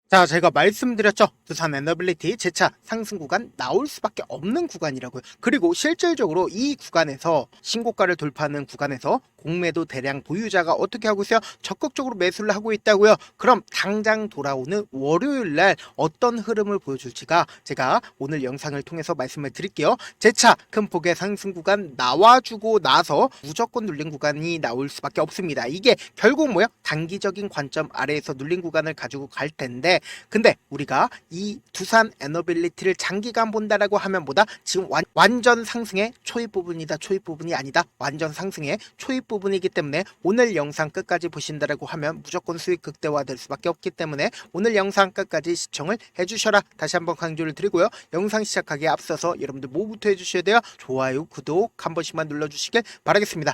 자, 제가 말씀드렸죠. 두산 에너빌리티 재차 상승 구간 나올 수밖에 없는 구간이라고요. 그리고 실질적으로 이 구간에서 신고가를 돌파하는 구간에서 공매도 대량 보유자가 어떻게 하고 있어요? 적극적으로 매수를 하고 있다고요. 그럼 당장 돌아오는 월요일 날 어떤 흐름을 보여줄지가 제가 오늘 영상을 통해서 말씀을 드릴게요. 재차 큰 폭의 상승 구간 나와주고 나서 무조건 눌린 구간이 나올 수밖에 없습니다. 이게 결국 뭐야? 단기적인 관점 아래에서 눌린 구간을 가지고 갈 텐데, 근데 우리가 이 두산 에너빌리티를 장기간 본다라고 하면 뭐다? 지금 완전 상승의 초입 부분이다. 초입 부분이 아니다. 완전 상승의 초입 부분이기 때문에 오늘 영상 끝까지 보신다라고 하면 무조건 수익 극대화될 수밖에 없기 때문에 오늘 영상 끝까지 시청을 해주셔라. 다시 한번 강조를 드리고요. 영상 시작하기에 앞서서 여러분들 뭐부터 해주셔야 돼요? 좋아요, 구독 한 번씩만 눌러주시길 바라겠습니다.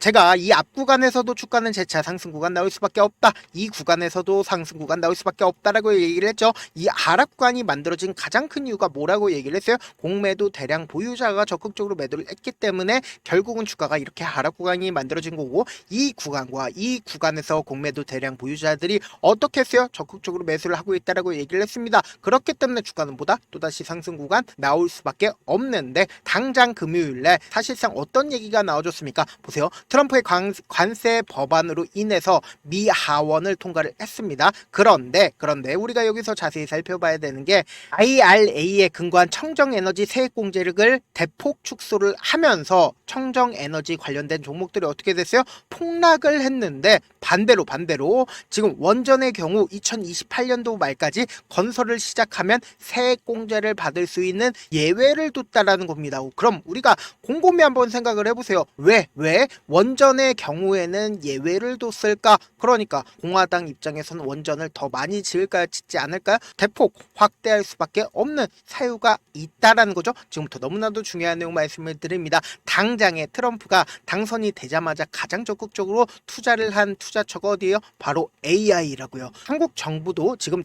제가 이 앞 구간에서도 주가는 재차 상승 구간 나올 수밖에 없다. 이 구간에서도 상승 구간 나올 수밖에 없다라고 얘기를 했죠. 이 하락 구간이 만들어진 가장 큰 이유가 뭐라고 얘기를 했어요? 공매도 대량 보유자가 적극적으로 매도를 했기 때문에 결국은 주가가 이렇게 하락 구간이 만들어진 거고, 이 구간과 이 구간에서 공매도 대량 보유자들이 어떻게 했어요? 적극적으로 매수를 하고 있다라고 얘기를 했습니다. 그렇기 때문에 주가는 보다 또다시 상승 구간 나올 수밖에 없는데, 당장 금요일에 사실상 어떤 얘기가 나와줬습니까? 보세요. 트럼프의 관세 법안으로 인해서 미 하원을 통과를 했습니다. 그런데 우리가 여기서 자세히 살펴봐야 되는 게, IRA에 근거한 청정에너지 세액공제를 대폭 축소를 하면서 청정에너지 관련된 종목들이 어떻게 됐어요? 폭락을 했는데, 반대로 지금 원전의 경우 2028년도 말까지 건설을 시작하면 세액공제를 받을 수 있는 예외를 뒀다라는 겁니다. 그럼 우리가 곰곰이 한번 생각을 해보세요. 왜 원전의 경우에는 예외를 뒀을까? 그러니까 공화당 입장에서는 원전을 더 많이 지을까요? 짓지 않을까요? 대폭 확대할 수밖에 없는 사유가 있다라는 거죠. 지금부터 너무나도 중요한 내용 말씀을 드립니다. 당장에 트럼프가 당선이 되자마자 가장 적극적으로 투자를 한 투자처가 어디예요? 바로 AI라고요. 한국 정부도 지금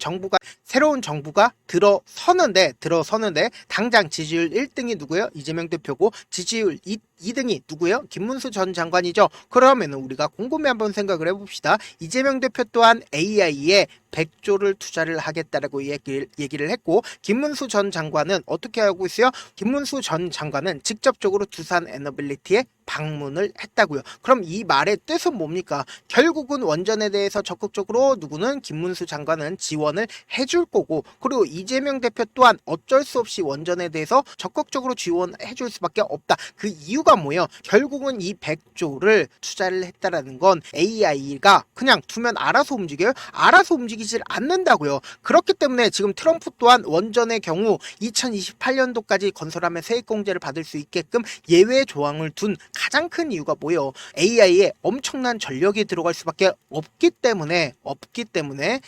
새로운 정부가 들어서는데 당장 지지율 1등이 누구예요? 이재명 대표고, 지지율 2등이 누구예요? 김문수 전 장관이죠. 그러면 우리가 곰곰이 한번 생각을 해봅시다. 이재명 대표 또한 AI에 100조를 투자를 하겠다라고 얘기를 했고, 김문수 전 장관은 어떻게 하고 있어요? 김문수 전 장관은 직접적으로 두산 에너빌리티에 방문을 했다고요. 그럼 이 말의 뜻은 뭡니까? 결국은 원전에 대해서 적극적으로 누구는 김문수 장관은 지원을 해줄 거고, 그리고 이재명 대표 또한 어쩔 수 없이 원전에 대해서 적극적으로 지원해줄 수밖에 없다. 그 이유가 뭐예요? 결국은 이 100조를 투자를 했다라는 건 AI가 그냥 두면 알아서 움직여요? 알아서 움직이질 않는다고요. 그렇기 때문에 지금 트럼프 또한 원전의 경우 2028년도까지 건설하면 세액공제를 받을 수 있게끔 예외 조항을 둔 가장 큰 이유가 뭐예요? AI에 엄청난 전력이 들어갈 수밖에 없기 때문에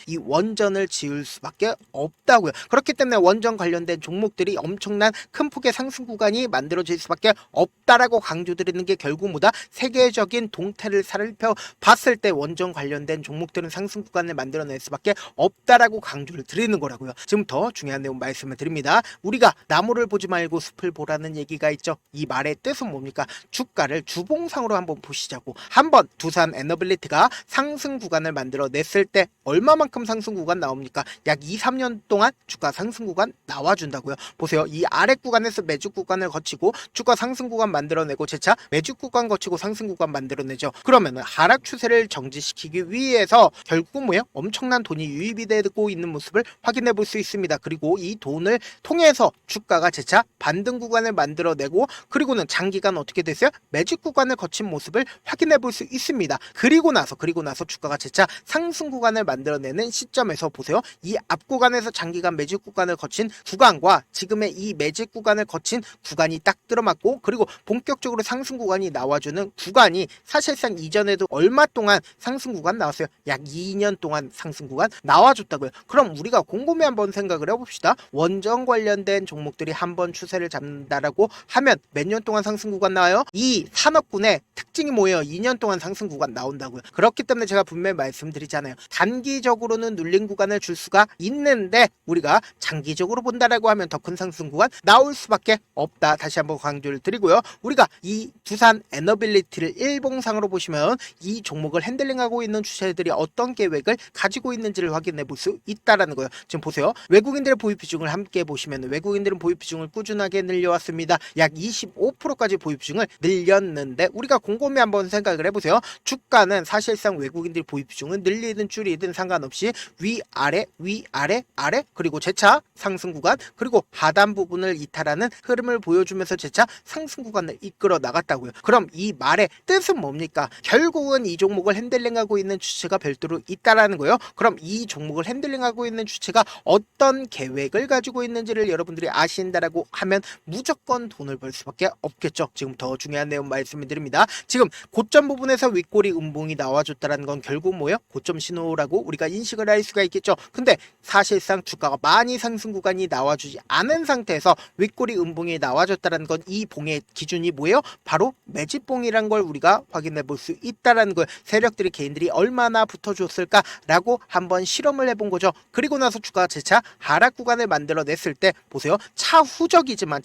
이 원전을 지을 수밖에 없다고요. 그렇기 때문에 원전 관련된 종목들이 엄청난 큰 폭의 상승 구간이 만들어질 수밖에 없다라고 강조드리는 게, 결국 뭐다? 세계적인 동태를 살펴봤을 때 원전 관련된 종목들은 상승 구간을 만들어낼 수밖에 없다라고 강조를 드리는 거라고요. 지금부터 중요한 내용 말씀을 드립니다. 우리가 나무를 보지 말고 숲을 보라는 얘기가 있죠. 이 말의 뜻은 뭡니까? 주가를 주봉상으로 한번 보시자고. 한번 두산 에너빌리티가 상승 구간을 만들어냈을 때 얼마만큼 상승 구간 나옵니까? 약 2, 3년 동안 주가 상승 구간 나와준다고요. 보세요. 이 아래 구간에서 매직 구간을 거치고 주가 상승 구간 만들어내고, 재차 매직 구간 거치고 상승 구간 만들어내죠. 그러면 하락 추세를 정지시키기 위해서 결국은 뭐예요? 엄청난 돈이 유입이 되고 있는 모습을 확인해 볼 수 있습니다. 그리고 이 돈을 통해서 주가가 재차 반등 구간을 만들어내고, 그리고는 장기간 어떻게 됐어요? 매직 구간을 거친 모습을 확인해 볼 수 있습니다. 그리고 나서 주가가 재차 상승 구간을 만들어내는 시점에서 보세요. 이 앞 구간에서 장기간 매직 구간을 거친 구간과 지금의 이 매직 구간을 거친 구간이 딱 들어맞고, 그리고 본격적으로 상승 구간이 나와주는 구간이 사실상 이전에도 얼마 동안 상승 구간 나왔어요? 약 2년 동안 상승 구간 나와줬다고요. 그럼 우리가 곰곰이 한번 생각을 해봅시다. 원전 관련된 종목들이 한번 추세를 잡는다라고 하면 몇 년 동안 상승 구간 나와요? 이 산업군의 특징이 뭐예요? 2년 동안 상승 구간 나온다고요. 그렇기 때문에 제가 분명히 말씀드리잖아요. 단기적으로는 눌린 구간을 줄 수가 있는데, 우리가 장기적으로 본다라고 하면 더 큰 상승 구간 나올 수밖에 없다. 다시 한번 강조를 드리고요. 우리가 우리가 이 두산 에너빌리티를 일봉상으로 보시면 이 종목을 핸들링하고 있는 주체들이 어떤 계획을 가지고 있는지를 확인해 볼 수 있다라는 거예요. 지금 보세요. 외국인들의 보유 비중을 함께 보시면 외국인들은 보유 비중을 꾸준하게 늘려왔습니다. 약 25%까지 보유 비중을 늘렸는데 우리가 곰곰이 한번 생각을 해보세요. 주가는 사실상 외국인들의 보유 비중은 늘리든 줄이든 상관없이 위아래 위아래 아래 그리고 재차 상승 구간 그리고 하단 부분을 이탈하는 흐름을 보여주면서 재차 상승 구간을 이끌어 나갔다고요. 그럼 이 말의 뜻은 뭡니까? 결국은 이 종목을 핸들링하고 있는 주체가 별도로 있다라는 거예요. 그럼 이 종목을 핸들링하고 있는 주체가 어떤 계획을 가지고 있는지를 여러분들이 아신다라고 하면 무조건 돈을 벌 수밖에 없겠죠. 지금 더 중요한 내용 말씀을 드립니다. 지금 고점 부분에서 윗꼬리 음봉이 나와줬다는 건 결국 뭐예요? 고점 신호라고 우리가 인식을 할 수가 있겠죠. 근데 사실상 주가가 많이 상승 구간이 나와주지 않은 상태에서 윗꼬리 음봉이 나와줬다는 건 이 봉의 기준이 뭐예요? 바로 매집봉이란 걸 우리가 확인해 볼 수 있다라는 거예요. 세력들이 개인들이 얼마나 붙어줬을까라고 한번 실험을 해본 거죠. 그리고 나서 주가가 재차 하락 구간을 만들어냈을 때 보세요. 차후적이지만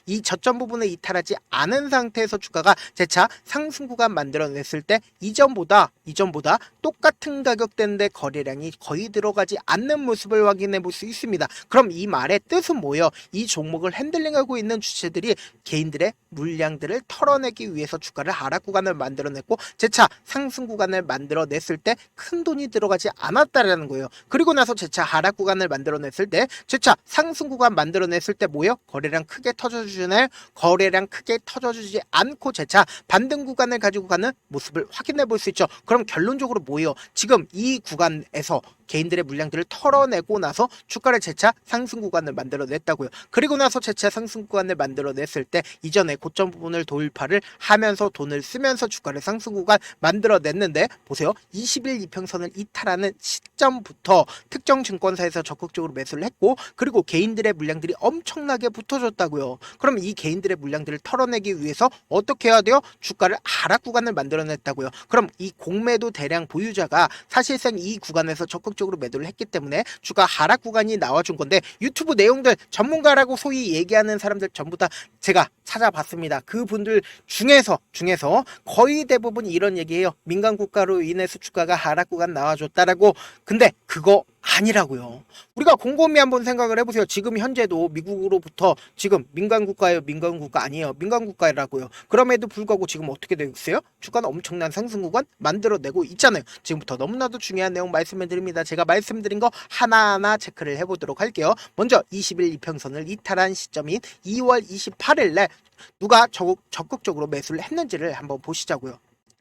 이 저점 부분을 이탈하지 않은 상태에서 주가가 재차 상승 구간 만들어냈을 때 이전보다 똑같은 가격대인데 거래량이 거의 들어가지 않는 모습을 확인해 볼 수 있습니다. 그럼 이 말의 뜻은 뭐예요? 이 종목을 핸들링하고 있는 주체들이 개인들의 물량들을 털어내기 위해서 주가를 하락 구간을 만들어냈고 재차 상승 구간을 만들어냈을 때 큰 돈이 들어가지 않았다라는 거예요. 그리고 나서 재차 하락 구간을 만들어냈을 때 재차 상승 구간 만들어냈을 때 뭐예요? 거래량 크게 터져주나요? 거래량 크게 터져주지 않고 재차 반등 구간을 가지고 가는 모습을 확인해 볼 수 있죠. 그럼 결론적으로 뭐예요? 지금 이 구간에서 개인들의 물량들을 털어내고 나서 주가를 재차 상승 구간을 만들어냈다고요. 그리고 나서 재차 상승 구간을 만들어냈을 때 이전에 고점 부분을 돌파를 하면서 돈을 쓰면서 주가를 상승 구간 만들어냈는데 보세요. 20일 이평선을 이탈하는 시점부터 특정 증권사에서 적극적으로 매수를 했고 그리고 개인들의 물량들이 엄청나게 붙어줬다고요. 그럼 이 개인들의 물량들을 털어내기 위해서 어떻게 해야 돼요? 주가를 하락 구간을 만들어냈다고요. 그럼 이 공매도 대량 보유자가 사실상 이 구간에서 적극적으로 매도를 했기 때문에 주가 하락 구간이 나와준 건데 유튜브 내용들 전문가라고 소위 얘기하는 사람들 전부 다 제가 찾아봤습니다. 그분들 중에서 거의 대부분 이런 얘기해요. 민간 국가로 인해서 주가가 하락 구간 나와줬다라고. 근데 그거 아니라고요. 우리가 곰곰이 한번 생각을 해보세요. 지금 현재도 미국으로부터 지금 민간 국가예요? 민간 국가 아니에요. 민간 국가라고요. 그럼에도 불구하고 지금 어떻게 되고 있어요? 주가는 엄청난 상승 구간 만들어내고 있잖아요. 지금부터 너무나도 중요한 내용 말씀을 드립니다. 제가 말씀드린 거 하나하나 체크를 해보도록 할게요. 먼저 20일 이평선을 이탈한 시점인 2월 28일 날 누가 적극적으로 매수를 했는지를 한번 보시자고요.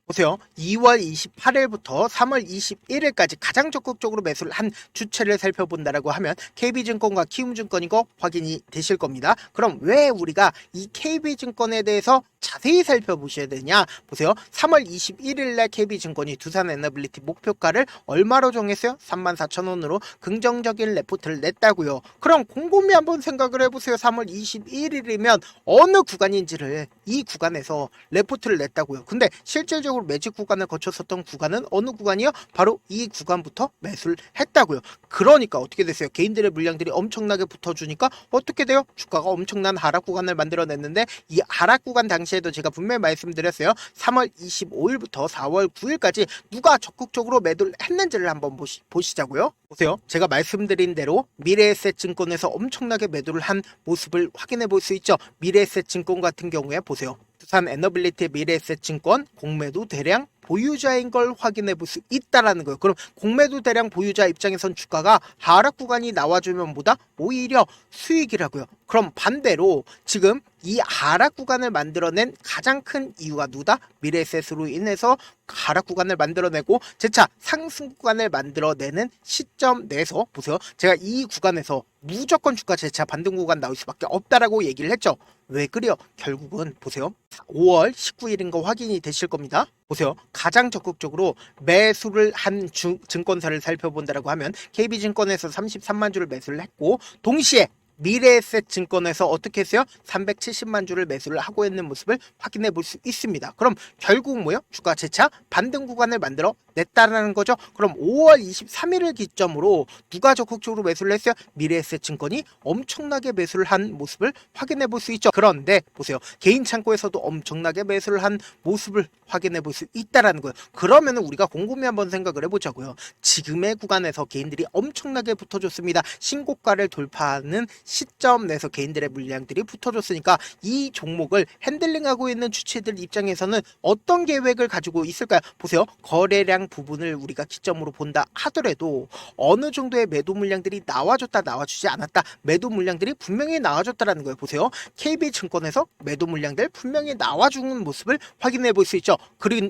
보세요. 2월 28일부터 3월 21일까지 가장 적극적으로 매수를 한 주체를 살펴본다라고 하면 KB증권과 키움증권인 거 확인이 되실 겁니다. 그럼 왜 우리가 이 KB증권에 대해서 자세히 살펴보셔야 되냐? 보세요. 3월 21일 날 KB증권이 두산 에너빌리티 목표가를 얼마로 정했어요? 34,000원으로 긍정적인 레포트를 냈다고요. 그럼 곰곰이 한번 생각을 해보세요. 3월 21일이면 어느 구간인지를 이 구간에서 레포트를 냈다고요. 근데 실질적으로 매집 구간을 거쳤었던 구간은 어느 구간이요? 바로 이 구간부터 매수를 했다고요. 그러니까 어떻게 됐어요? 개인들의 물량들이 엄청나게 붙어주니까 어떻게 돼요? 주가가 엄청난 하락 구간을 만들어냈는데 이 하락 구간 당시에도 제가 분명히 말씀드렸어요. 3월 25일부터 4월 9일까지 누가 적극적으로 매도를 했는지를 한번 보시자고요. 보세요. 제가 말씀드린 대로 미래에셋증권에서 엄청나게 매도를 한 모습을 확인해 볼 수 있죠. 미래에셋증권 같은 경우에 보세요. 두산 에너빌리티 미래에셋증권 공매도 대량 보유자인 걸 확인해 볼 수 있다라는 거예요. 그럼 공매도 대량 보유자 입장에선 주가가 하락 구간이 나와주면 보다 오히려 수익이라고요. 그럼 반대로 지금 이 하락 구간을 만들어낸 가장 큰 이유가 누구다? 미래에셋으로 인해서 하락 구간을 만들어내고 재차 상승 구간을 만들어내는 시점 내에서 보세요. 제가 이 구간에서 무조건 주가 재차 반등 구간 나올 수밖에 없다라고 얘기를 했죠. 왜 그래요? 결국은 보세요. 5월 19일인 거 확인이 되실 겁니다. 보세요. 가장 적극적으로 매수를 한 증권사를 살펴본다라고 하면 KB증권에서 33만 주를 매수를 했고 동시에 미래에셋증권에서 어떻게 했어요? 370만 주를 매수를 하고 있는 모습을 확인해 볼 수 있습니다. 그럼 결국 뭐요? 주가 재차 반등 구간을 만들어 냈다라는 거죠. 그럼 5월 23일을 기점으로 누가 적극적으로 매수를 했어요? 미래에셋증권이 엄청나게 매수를 한 모습을 확인해 볼 수 있죠. 그런데 보세요. 개인 창고에서도 엄청나게 매수를 한 모습을 확인해 볼 수 있다라는 거예요. 그러면 우리가 곰곰이 한번 생각을 해보자고요. 지금의 구간에서 개인들이 엄청나게 붙어줬습니다. 신고가를 돌파하는 시점 내에서 개인들의 물량들이 붙어줬으니까 이 종목을 핸들링하고 있는 주체들 입장에서는 어떤 계획을 가지고 있을까요? 보세요. 거래량 부분을 우리가 기점으로 본다 하더라도 어느 정도의 매도 물량들이 나와줬다 나와주지 않았다, 매도 물량들이 분명히 나와줬다라는 거예요. 보세요. KB증권에서 매도 물량들 분명히 나와주는 모습을 확인해 볼 수 있죠.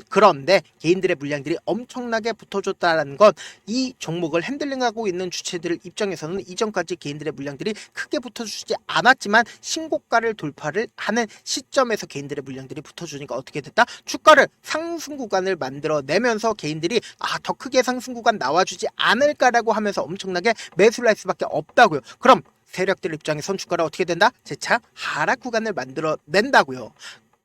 그런데 개인들의 물량들이 엄청나게 붙어줬다라는 건 이 종목을 핸들링하고 있는 주체들 입장에서는 이전까지 개인들의 물량들이 크게 붙어주지 않았지만 신고가를 돌파를 하는 시점에서 개인들의 물량들이 붙어주니까 어떻게 됐다? 주가를 상승 구간을 만들어내면서 개인들이 더 크게 상승 구간 나와주지 않을까라고 하면서 엄청나게 매수를 할 수밖에 없다고요. 그럼 세력들 입장에선 주가가 어떻게 된다? 재차 하락 구간을 만들어낸다고요.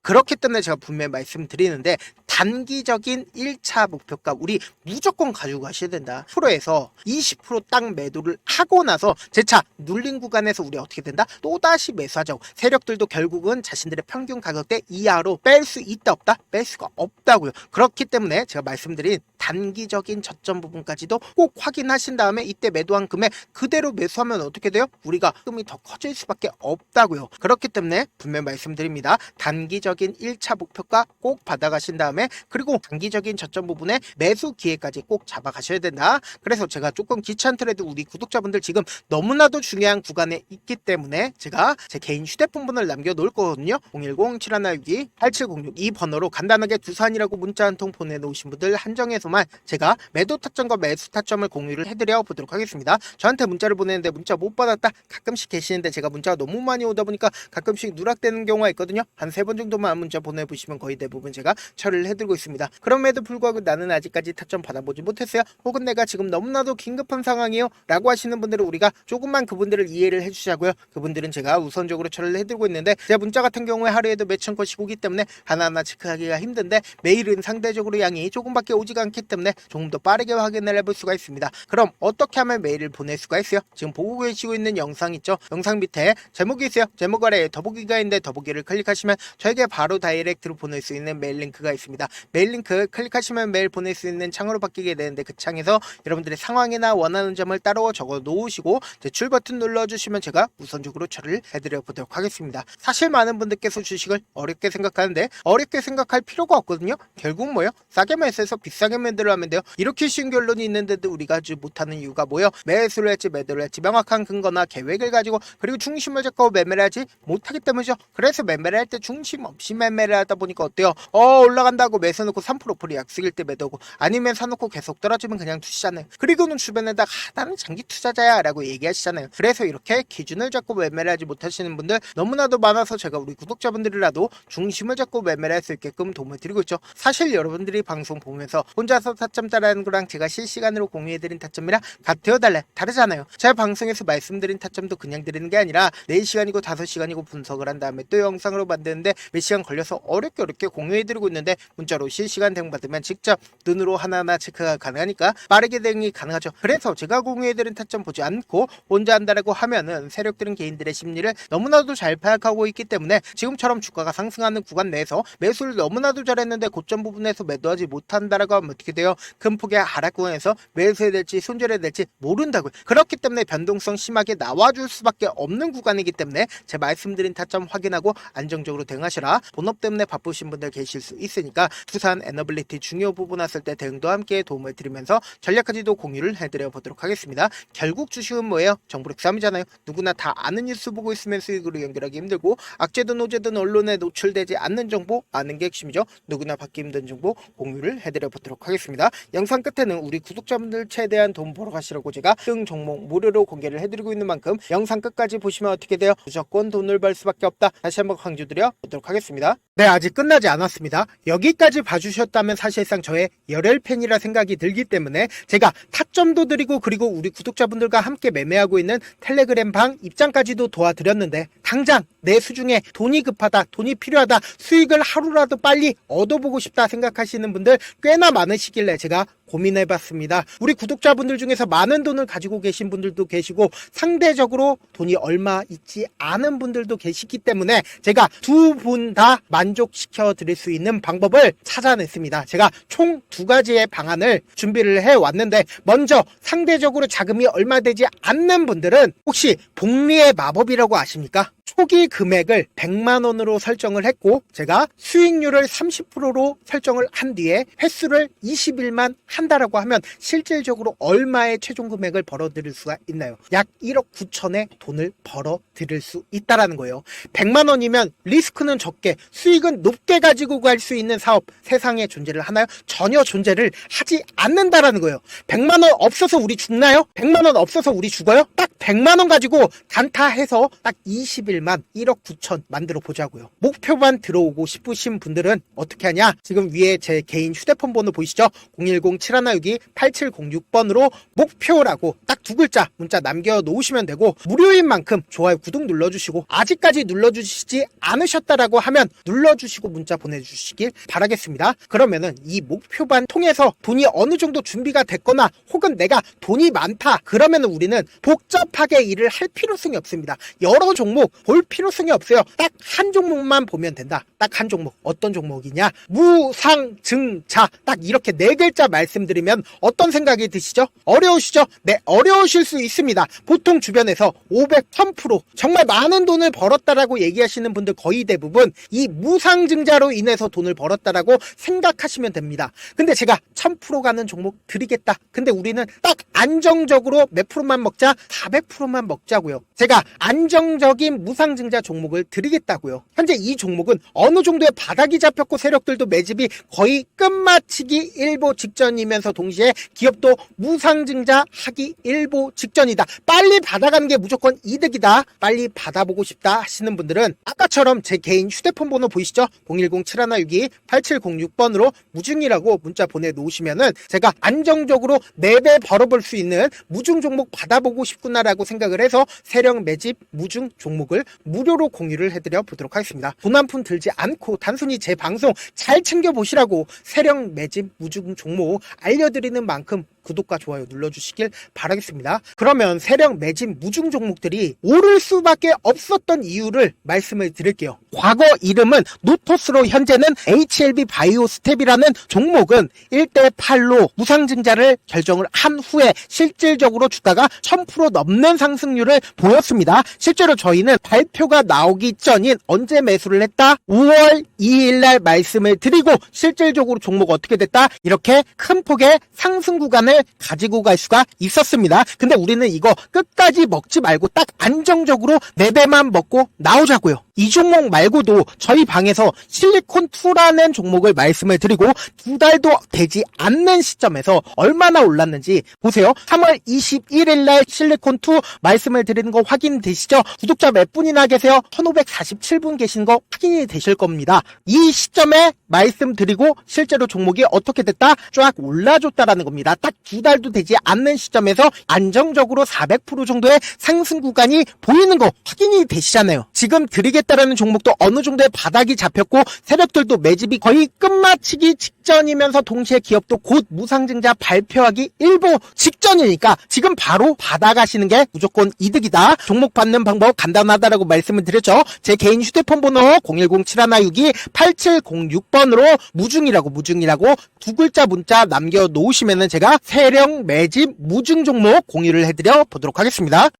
그렇기 때문에 제가 분명히 말씀드리는데 단기적인 1차 목표가 우리 무조건 가지고 가셔야 된다. 프로에서 20%딱 매도를 하고 나서 재차 눌린 구간에서 우리 어떻게 된다? 또다시 매수하자고. 세력들도 결국은 자신들의 평균 가격대 이하로 뺄 수 있다 없다? 뺄 수가 없다고요. 그렇기 때문에 제가 말씀드린 단기적인 저점 부분까지도 꼭 확인하신 다음에 이때 매도한 금액 그대로 매수하면 어떻게 돼요? 우리가 금이 더 커질 수밖에 없다고요. 그렇기 때문에 분명히 말씀드립니다. 단기적인 1차 목표가 꼭 받아가신 다음에 그리고 단기적인 저점 부분에 매수 기회까지 꼭 잡아가셔야 된다. 그래서 제가 조금 귀찮더라도 우리 구독자분들 지금 너무나도 중요한 구간에 있기 때문에 제가 제 개인 휴대폰 번호를 남겨놓을 거거든요. 010-7162-8706 이 번호로 간단하게 두산이라고 문자 한 통 보내놓으신 분들 한정해서만 제가 매도 타점과 매수 타점을 공유를 해드려 보도록 하겠습니다. 저한테 문자를 보내는데 문자 못 받았다 가끔씩 계시는데 제가 문자가 너무 많이 오다 보니까 가끔씩 누락되는 경우가 있거든요. 한 3번 정도만 문자 보내보시면 거의 대부분 제가 처리를 해드리고 있습니다. 그럼에도 불구하고 나는 아직까지 타점 받아보지 못했어요. 혹은 내가 지금 너무나도 긴급한 상황이에요 라고 하시는 분들은 우리가 조금만 그분들을 이해를 해주자고요. 그분들은 제가 우선적으로 처리를 해드리고 있는데 제 문자 같은 경우에 하루에도 몇천 건씩 오기 때문에 하나하나 체크하기가 힘든데 매일은 상대적으로 양이 조금밖에 오지가 않기 때문에 조금 더 빠르게 확인을 해볼 수가 있습니다. 그럼 어떻게 하면 메일을 보낼 수가 있어요? 지금 보고 계시고 있는 영상 있죠? 영상 밑에 제목이 있어요. 제목 아래에 더보기가 있는데 더보기를 클릭하시면 저에게 바로 다이렉트로 보낼 수 있는 메일 링크가 있습니다. 메일 링크 클릭하시면 메일 보낼 수 있는 창으로 바뀌게 되는데 그 창에서 여러분들의 상황이나 원하는 점을 따로 적어 놓으시고 제출 버튼 눌러주시면 제가 우선적으로 처리를 해드려 보도록 하겠습니다. 사실 많은 분들께서 주식을 어렵게 생각하는데 어렵게 생각할 필요가 없거든요. 결국 뭐예요? 싸게 매수해서 비싸게 매도를 하면 돼요. 이렇게 쉬운 결론이 있는데도 우리가 하지 못하는 이유가 뭐예요? 매수를 할지 매도를 할지 명확한 근거나 계획을 가지고 그리고 중심을 잡고 매매를 하지 못하기 때문이죠. 그래서 매매를 할 때 중심 없이 매매를 하다 보니까 어때요? 올라간다고 매수 놓고 3% 풀이 약속일 때 매도고 아니면 사놓고 계속 떨어지면 그냥 두시잖아요. 그리고는 주변에다가 나는 장기 투자자야 라고 얘기하시잖아요. 그래서 이렇게 기준을 잡고 매매를 하지 못하시는 분들 너무나도 많아서 제가 우리 구독자분들이라도 중심을 잡고 매매를 할 수 있게끔 도움을 드리고 있죠. 사실 여러분들이 방송 보면서 혼자서 타점 따라하는 거랑 제가 실시간으로 공유해드린 타점이랑 같아요 달라요? 다르잖아요. 제가 방송에서 말씀드린 타점도 그냥 드리는 게 아니라 4시간이고 5시간이고 분석을 한 다음에 또 영상으로 만드는데 몇 시간 걸려서 어렵게 공유해드리고 있는데 문자로 실시간 대응 받으면 직접 눈으로 하나하나 체크가 가능하니까 빠르게 대응이 가능하죠. 그래서 제가 공유해드린 타점 보지 않고 혼자 한다라고 하면은 세력들은 개인들의 심리를 너무나도 잘 파악하고 있기 때문에 지금처럼 주가가 상승하는 구간 내에서 매수를 너무나도 잘했는데 고점 부분에서 매도하지 못한다라고 하면 어떻게 돼요? 큰 폭의 하락 구간에서 매수해야 될지 손절해야 될지 모른다고요. 그렇기 때문에 변동성 심하게 나와줄 수밖에 없는 구간이기 때문에 제 말씀드린 타점 확인하고 안정적으로 대응하시라. 본업 때문에 바쁘신 분들 계실 수 있으니까 두산 에너빌리티 중요 부분 왔을 때 대응도 함께 도움을 드리면서 전략까지도 공유를 해드려 보도록 하겠습니다. 결국 주식은 뭐예요? 정보력 싸움이잖아요. 누구나 다 아는 뉴스 보고 있으면 수익으로 연결하기 힘들고 악재든 호재든 언론에 노출되지 않는 정보 아는 게 핵심이죠. 누구나 받기 힘든 정보 공유를 해드려 보도록 하겠습니다. 영상 끝에는 우리 구독자분들 최대한 돈 벌어 가시라고 제가 등 종목 무료로 공개를 해드리고 있는 만큼 영상 끝까지 보시면 어떻게 돼요? 무조건 돈을 벌 수밖에 없다. 다시 한번 강조드려 보도록 하겠습니다. 네, 아직 끝나지 않았습니다. 여기까지 봐주셨다면 사실상 저의 열혈 팬이라 생각이 들기 때문에 제가 타점도 드리고 그리고 우리 구독자분들과 함께 매매하고 있는 텔레그램 방 입장까지도 도와드렸는데 당장 내 수중에 돈이 급하다, 돈이 필요하다, 수익을 하루라도 빨리 얻어보고 싶다 생각하시는 분들 꽤나 많으시길래 제가 고민해봤습니다. 우리 구독자분들 중에서 많은 돈을 가지고 계신 분들도 계시고 상대적으로 돈이 얼마 있지 않은 분들도 계시기 때문에 제가 두 분 다 만족시켜 드릴 수 있는 방법을 찾아냈습니다. 제가 총 두 가지의 방안을 준비를 해왔는데 먼저 상대적으로 자금이 얼마 되지 않는 분들은 혹시 복리의 마법이라고 아십니까? 초기 금액을 100만원으로 설정을 했고 제가 수익률을 30%로 설정을 한 뒤에 횟수를 20일만 한다라고 하면 실질적으로 얼마의 최종 금액을 벌어들일 수가 있나요? 약 1억 9천의 돈을 벌어들일 수 있다라는 거예요. 100만원이면 리스크는 적게 수익은 높게 가지고 갈 수 있는 사업 세상에 존재를 하나요? 전혀 존재를 하지 않는다라는 거예요. 100만원 없어서 우리 죽나요? 100만원 없어서 우리 죽어요? 딱 100만원 가지고 단타해서 딱 20일만 1억 9천 만들어 보자고요. 목표만 들어오고 싶으신 분들은 어떻게 하냐? 지금 위에 제 개인 휴대폰 번호 보이시죠? 010-7162-8706번으로 목표라고 딱 두 글자 문자 남겨 놓으시면 되고 무료인 만큼 좋아요, 구독 눌러주시고 아직까지 눌러주시지 않으셨다라고 하면 눌러주시고 문자 보내주시길 바라겠습니다. 그러면은 이 목표반 통해서 돈이 어느 정도 준비가 됐거나 혹은 내가 돈이 많다 그러면은 우리는 복잡하게 일을 할 필요성이 없습니다. 여러 종목 볼 필요성이 없어요. 딱 한 종목만 보면 된다. 딱 한 종목. 어떤 종목이냐? 무상증자. 딱 이렇게 네 글자 말씀드리면 어떤 생각이 드시죠? 어려우시죠? 네, 어려우실 수 있습니다. 보통 주변에서 500, 1000% 정말 많은 돈을 벌었다라고 얘기하시는 분들 거의 대부분 이 무상증자로 인해서 돈을 벌었다라고 생각하시면 됩니다. 근데 제가 1000% 가는 종목 드리겠다. 근데 우리는 딱 안정적으로 몇 프로만 먹자? 400%만 먹자고요. 제가 안정적인 무상증자 종목을 드리겠다고요. 현재 이 종목은 어느 정도의 바닥이 잡혔고 세력들도 매집이 거의 끝마치기 일보 직전이면서 동시에 기업도 무상증자 하기 일보 직전이다. 빨리 받아가는 게 무조건 이득이다. 빨리 받아보고 싶다 하시는 분들은 아까처럼 제 개인 휴대폰 번호 보이시죠? 010-7162-8706번으로 무중이라고 문자 보내놓으시면은 제가 안정적으로 4배 벌어볼 수 있는 무중 종목 받아보고 싶구나라고 생각을 해서 세력 매집 무중 종목을 무료로 공유를 해드려 보도록 하겠습니다. 돈 한 푼 들지 않고 단순히 제 방송 잘 챙겨보시라고 세력 매집 무중 종목 알려드리는 만큼 구독과 좋아요 눌러주시길 바라겠습니다. 그러면 세력 매집 무중 종목들이 오를 수밖에 없었던 이유를 말씀을 드릴게요. 과거 이름은 노토스로 현재는 HLB 바이오스텝이라는 종목은 1대8로 무상증자를 결정을 한 후에 실질적으로 주가가 1000% 넘는 상승률을 보였습니다. 실제로 저희는 발표가 나오기 전인 언제 매수를 했다? 5월 2일날 말씀을 드리고 실질적으로 종목 어떻게 됐다? 이렇게 큰 폭의 상승 구간을 가지고 갈 수가 있었습니다. 근데 우리는 이거 끝까지 먹지 말고 딱 안정적으로 4배만 먹고 나오자고요. 이 종목 말고도 저희 방에서 실리콘2라는 종목을 말씀을 드리고 2달도 되지 않는 시점에서 얼마나 올랐는지 보세요. 3월 21일 날 실리콘2 말씀을 드리는 거 확인되시죠? 구독자 몇 분이나 계세요? 1547분 계신 거 확인이 되실 겁니다. 이 시점에 말씀드리고 실제로 종목이 어떻게 됐다? 쫙 올라줬다라는 겁니다. 딱 2달도 되지 않는 시점에서 안정적으로 400% 정도의 상승 구간이 보이는 거 확인이 되시잖아요. 지금 드리겠다라는 종목도 어느 정도의 바닥이 잡혔고 세력들도 매집이 거의 끝마치기 직전이면서 동시에 기업도 곧 무상증자 발표하기 일보 직전이니까 지금 바로 받아가시는 게 무조건 이득이다. 종목 받는 방법 간단하다라고 말씀을 드렸죠. 제 개인 휴대폰 번호 010-7162-8706번으로 무중이라고 두 글자 문자 남겨놓으시면은 제가 세력 매집 무중 종목 공유를 해드려 보도록 하겠습니다.